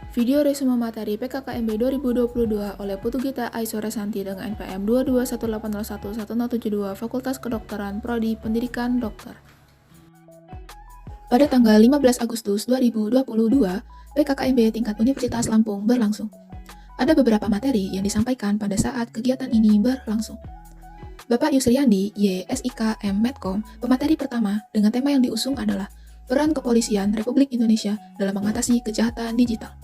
Video resume materi PKKMB 2022 oleh Putu Gita Aisore Santi dengan NPM 221801172 Fakultas Kedokteran Prodi Pendidikan Dokter. Pada tanggal 15 Agustus 2022, PKKMB tingkat Universitas Lampung berlangsung. Ada beberapa materi yang disampaikan pada saat kegiatan ini berlangsung. Bapak Yusriandi, YSIK M Medcom, pemateri pertama dengan tema yang diusung adalah Peran Kepolisian Republik Indonesia dalam mengatasi kejahatan digital.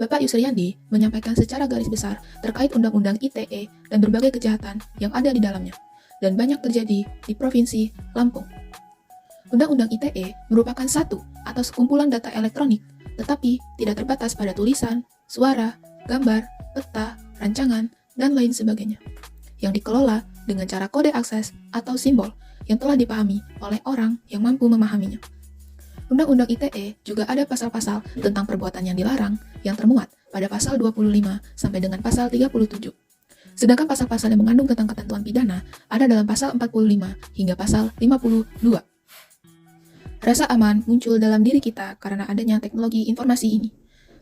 Bapak Yusriandi menyampaikan secara garis besar terkait Undang-Undang ITE dan berbagai kejahatan yang ada di dalamnya, dan banyak terjadi di Provinsi Lampung. Undang-Undang ITE merupakan satu atau sekumpulan data elektronik, tetapi tidak terbatas pada tulisan, suara, gambar, peta, rancangan, dan lain sebagainya, yang dikelola dengan cara kode akses atau simbol yang telah dipahami oleh orang yang mampu memahaminya. Undang-Undang ITE juga ada pasal-pasal tentang perbuatan yang dilarang yang termuat pada pasal 25 sampai dengan pasal 37. Sedangkan pasal-pasal yang mengandung tentang ketentuan pidana ada dalam pasal 45 hingga pasal 52. Rasa aman muncul dalam diri kita karena adanya teknologi informasi ini.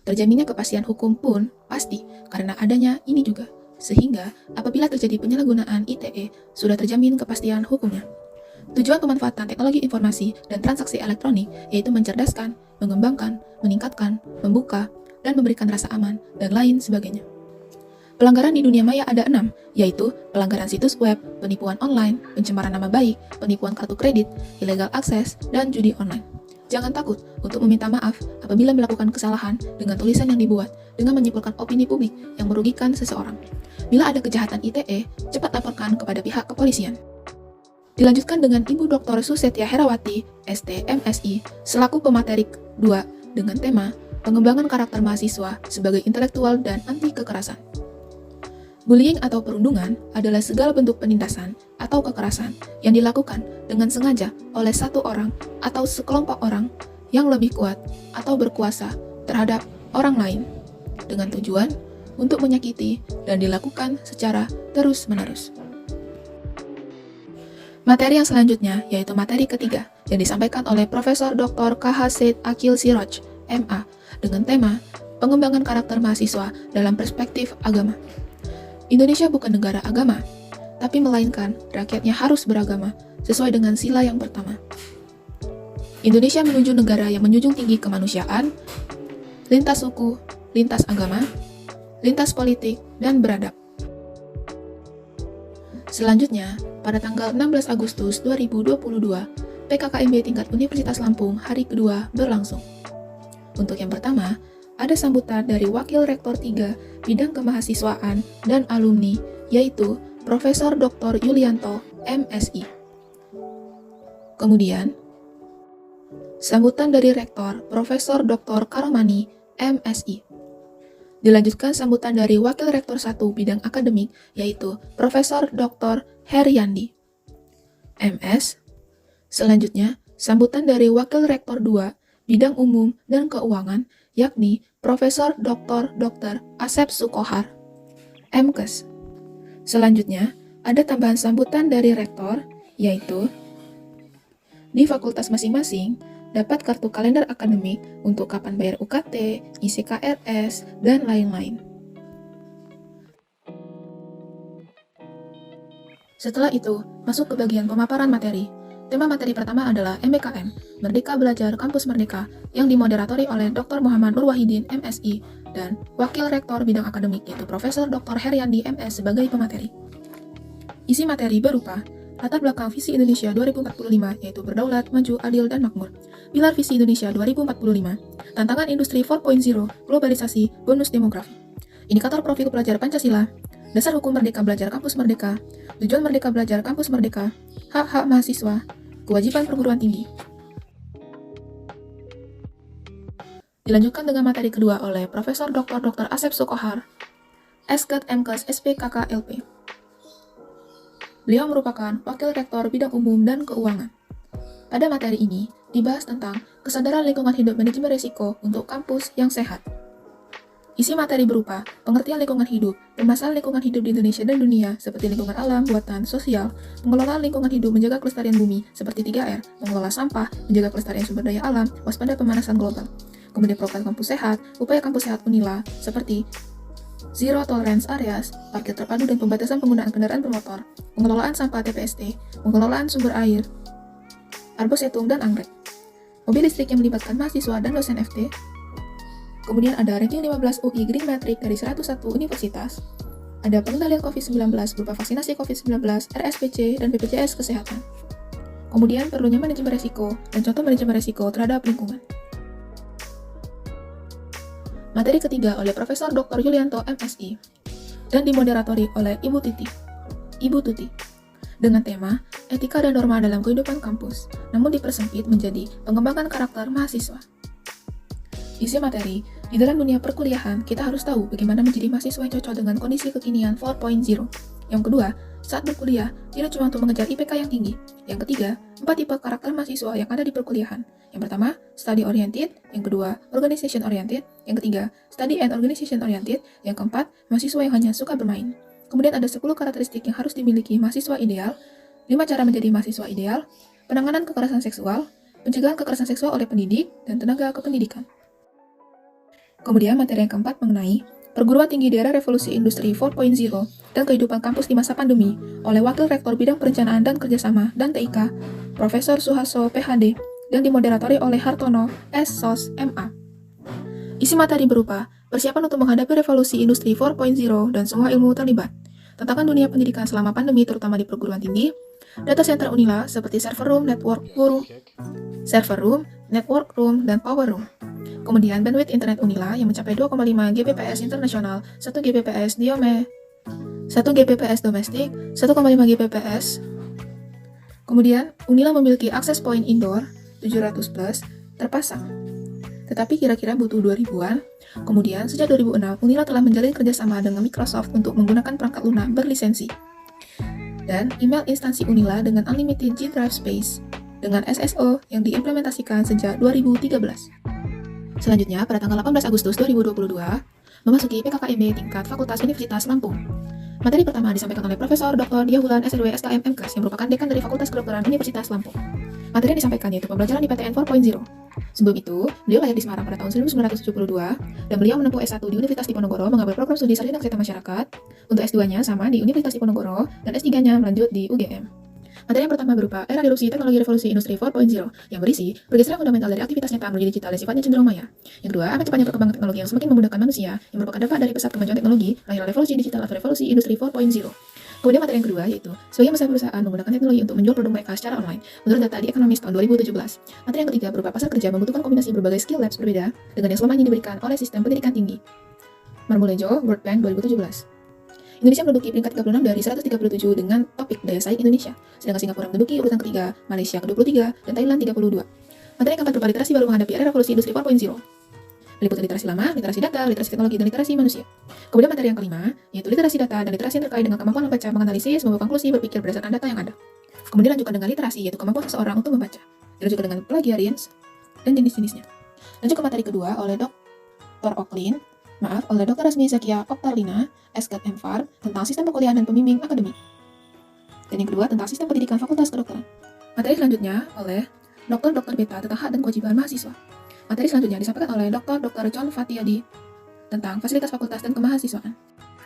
Terjaminnya kepastian hukum pun pasti karena adanya ini juga. Sehingga apabila terjadi penyalahgunaan ITE, sudah terjamin kepastian hukumnya. Tujuan pemanfaatan teknologi informasi dan transaksi elektronik yaitu mencerdaskan, mengembangkan, meningkatkan, membuka, dan memberikan rasa aman, dan lain sebagainya. Pelanggaran di dunia maya ada 6, yaitu pelanggaran situs web, penipuan online, pencemaran nama baik, penipuan kartu kredit, illegal access, dan judi online. Jangan takut untuk meminta maaf apabila melakukan kesalahan dengan tulisan yang dibuat dengan menyimpulkan opini publik yang merugikan seseorang. Bila ada kejahatan ITE, cepat laporkan kepada pihak kepolisian. Dilanjutkan dengan Ibu Dr. Susetya Herawati, ST MSI, selaku pemateri 2 dengan tema Pengembangan Karakter Mahasiswa sebagai Intelektual dan Anti Kekerasan. Bullying atau perundungan adalah segala bentuk penindasan atau kekerasan yang dilakukan dengan sengaja oleh satu orang atau sekelompok orang yang lebih kuat atau berkuasa terhadap orang lain dengan tujuan untuk menyakiti dan dilakukan secara terus-menerus. Materi yang selanjutnya yaitu materi ketiga yang disampaikan oleh Profesor Dr. KH Said Akil Siraj, MA, dengan tema Pengembangan Karakter Mahasiswa dalam Perspektif Agama. Indonesia bukan negara agama, tapi melainkan rakyatnya harus beragama sesuai dengan sila yang pertama. Indonesia menuju negara yang menjunjung tinggi kemanusiaan, lintas suku, lintas agama, lintas politik, dan beradab. Selanjutnya, pada tanggal 16 Agustus 2022, PKKMB tingkat Universitas Lampung hari kedua berlangsung. Untuk yang pertama, ada sambutan dari Wakil Rektor 3 Bidang Kemahasiswaan dan Alumni, yaitu Profesor Dr. Yulianto, MSI. Kemudian, sambutan dari Rektor Profesor Dr. Karomani, MSI. Dilanjutkan sambutan dari Wakil Rektor 1 Bidang Akademik, yaitu Profesor Dr. Heriandi, MS. Selanjutnya, sambutan dari Wakil Rektor 2 Bidang Umum dan Keuangan, yakni Profesor Dr. Asep Sukohar, MKes. Selanjutnya, ada tambahan sambutan dari Rektor, yaitu di fakultas masing-masing dapat kartu kalender akademik untuk kapan bayar UKT, isi KRS, dan lain-lain. Setelah itu, masuk ke bagian pemaparan materi. Tema materi pertama adalah MBKM, Merdeka Belajar Kampus Merdeka, yang dimoderatori oleh Dr. Muhammad Nur Wahidin, MSI, dan Wakil Rektor Bidang Akademik, yaitu Profesor Dr. Heriandi, MS, sebagai pemateri. Isi materi berupa latar belakang visi Indonesia 2045, yaitu berdaulat, maju, adil, dan makmur. Pilar visi Indonesia 2045, tantangan industri 4.0, globalisasi, bonus demografi. Indikator profil pelajar Pancasila, dasar hukum Merdeka Belajar Kampus Merdeka, tujuan Merdeka Belajar Kampus Merdeka, hak-hak mahasiswa, kewajiban perguruan tinggi. Dilanjutkan dengan materi kedua oleh Profesor Dr. Asep Sukohar, Esket MKes SPKK LP. Beliau merupakan Wakil Rektor Bidang Umum dan Keuangan. Pada materi ini, dibahas tentang kesadaran lingkungan hidup manajemen risiko untuk kampus yang sehat. Isi materi berupa pengertian lingkungan hidup, permasalahan lingkungan hidup di Indonesia dan dunia, seperti lingkungan alam, buatan, sosial, pengelolaan lingkungan hidup menjaga kelestarian bumi, seperti 3R, mengelola sampah, menjaga kelestarian sumber daya alam, waspada pemanasan global. kemudian program kampus sehat, upaya kampus sehat Unila, seperti Zero Tolerance Areas, parkir terpadu dan pembatasan penggunaan kendaraan bermotor, pengelolaan sampah TPST, pengelolaan sumber air, arbosetum dan anggrek, mobil listrik yang melibatkan mahasiswa dan dosen FT, kemudian ada ranking 15 UI Green Matrix dari 101 universitas, ada pengendalian COVID-19 berupa vaksinasi COVID-19, RSPC, dan BPJS Kesehatan. Kemudian perlunya manajemen resiko dan contoh manajemen resiko terhadap lingkungan. Materi ketiga oleh Profesor Dr. Yulianto MSI dan dimoderatori oleh Ibu Tuti dengan tema Etika dan Norma dalam Kehidupan Kampus, namun dipersempit menjadi pengembangan karakter mahasiswa. Isi materi, di dalam dunia perkuliahan, kita harus tahu bagaimana menjadi mahasiswa yang cocok dengan kondisi kekinian 4.0. Yang kedua, saat berkuliah, tidak cuma untuk mengejar IPK yang tinggi. Yang ketiga, 4 tipe karakter mahasiswa yang ada di perkuliahan. Yang pertama, study oriented. Yang kedua, organization oriented. Yang ketiga, study and organization oriented. Yang keempat, mahasiswa yang hanya suka bermain. Kemudian ada 10 karakteristik yang harus dimiliki mahasiswa ideal, 5 cara menjadi mahasiswa ideal, penanganan kekerasan seksual, pencegahan kekerasan seksual oleh pendidik, dan tenaga kependidikan. Kemudian materi yang keempat mengenai perguruan tinggi di era revolusi industri 4.0 dan kehidupan kampus di masa pandemi oleh Wakil Rektor Bidang Perencanaan dan Kerjasama dan TIK, Profesor Suharso PhD, dan dimoderatori oleh Hartono S. Sos, MA. Isi materi berupa persiapan untuk menghadapi revolusi industri 4.0 dan semua ilmu terlibat, tantangan dunia pendidikan selama pandemi terutama di perguruan tinggi, data center Unila seperti server room, network room, dan power room. Kemudian bandwidth internet Unila yang mencapai 2,5 Gbps internasional, 1 Gbps domestik, 1,5 Gbps. Kemudian Unila memiliki akses point indoor 700 plus terpasang. Tetapi kira-kira butuh 2000-an. Kemudian sejak 2006 Unila telah menjalin kerjasama dengan Microsoft untuk menggunakan perangkat lunak berlisensi. Dan email instansi Unila dengan unlimited G drive space dengan SSO yang diimplementasikan sejak 2013. Selanjutnya, pada tanggal 18 Agustus 2022, memasuki PKKMB tingkat Fakultas Universitas Lampung. Materi pertama disampaikan oleh Profesor Dr. Diahulan SRW SKM MKes yang merupakan dekan dari Fakultas Kedokteran Universitas Lampung. Materi yang disampaikan yaitu pembelajaran di PTN 4.0. Sebelum itu, beliau lahir di Semarang pada tahun 1972 dan beliau menempuh S1 di Universitas Diponegoro mengambil program studi Sarjana Kesehatan Masyarakat. Untuk S2-nya sama di Universitas Diponegoro dan S3-nya melanjut di UGM. Materi yang pertama berupa era erupsi teknologi revolusi industri 4.0 yang berisi pergeseran fundamental dari aktivitas nyata menuju digital dan sifatnya cenderung maya. Yang kedua, amat cepatnya perkembangan teknologi yang semakin memudahkan manusia yang merupakan dampak dari pesat kemajuan teknologi, lahir revolusi digital atau revolusi industri 4.0. Kemudian materi yang kedua yaitu sebagian besar perusahaan menggunakan teknologi untuk menjual produk mereka secara online menurut data di Economist tahun 2017. Materi yang ketiga berupa pasar kerja membutuhkan kombinasi berbagai skill labs berbeda dengan yang selama ini diberikan oleh sistem pendidikan tinggi. Marmolejo, World Bank 2017. Indonesia menduduki peringkat 36 dari 137 dengan topik daya saing Indonesia, sedangkan Singapura menduduki urutan ketiga, Malaysia ke-23, dan Thailand 32. Materi yang keempat berupa literasi baru menghadapi era revolusi industri 4.0. Meliputi literasi lama, literasi data, literasi teknologi, dan literasi manusia. Kemudian materi yang kelima, yaitu literasi data dan literasi yang terkait dengan kemampuan membaca, menganalisis, membuat konklusi, berpikir berdasarkan data yang ada. Kemudian lanjutkan dengan literasi, yaitu kemampuan seseorang untuk membaca. Dilanjutkan dengan plagiarisme dan jenis-jenisnya. Lanjut ke materi kedua oleh oleh Dr. Rasmi Zakia Oktarlina, SKT MPhARM, tentang sistem perkuliahan dan pembimbing akademik. Dan yang kedua tentang sistem pendidikan Fakultas Kedokteran. Materi selanjutnya oleh Dr. Beta tentang hak dan kewajiban mahasiswa. Materi selanjutnya disampaikan oleh Dr. John Fatiyadi tentang fasilitas fakultas dan kemahasiswaan.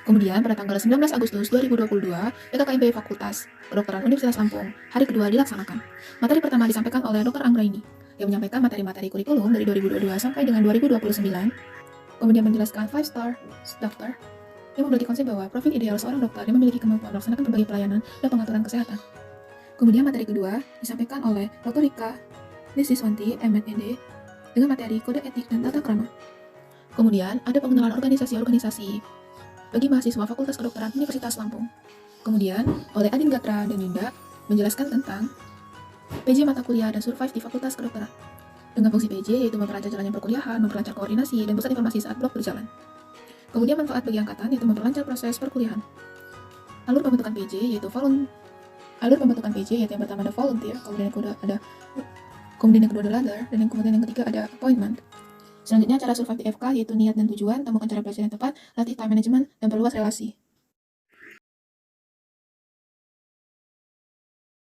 Kemudian pada tanggal 19 Agustus 2022, PKKMB Fakultas Kedokteran Universitas Lampung hari kedua dilaksanakan. Materi pertama disampaikan oleh Dr. Anggraini yang menyampaikan materi-materi kurikulum dari 2022 sampai dengan 2029. Kemudian menjelaskan 5-star dokter yang memiliki konsep bahwa profil ideal seorang dokter yang memiliki kemampuan melaksanakan berbagai pelayanan dan pengaturan kesehatan. Kemudian materi kedua disampaikan oleh Dr. Rika Nisiswanti, MNED, dengan materi kode etik dan tata krama. Kemudian ada pengenalan organisasi-organisasi bagi mahasiswa Fakultas Kedokteran Universitas Lampung. Kemudian oleh Adin Gatra dan Yunda menjelaskan tentang PJ mata kuliah dan survive di Fakultas Kedokteran. Dengan fungsi PJ yaitu memperlancar jalannya perkuliahan, memperlancar koordinasi, dan pusat informasi saat blok berjalan. Kemudian manfaat bagi angkatan yaitu memperlancar proses perkuliahan. Alur pembentukan PJ yaitu yang pertama ada volunteer, kemudian yang kedua ada ladder, dan kemudian yang ketiga ada appointment. Selanjutnya cara survive di FK yaitu niat dan tujuan, temukan cara belajar yang tepat, latih time management, dan perluas relasi.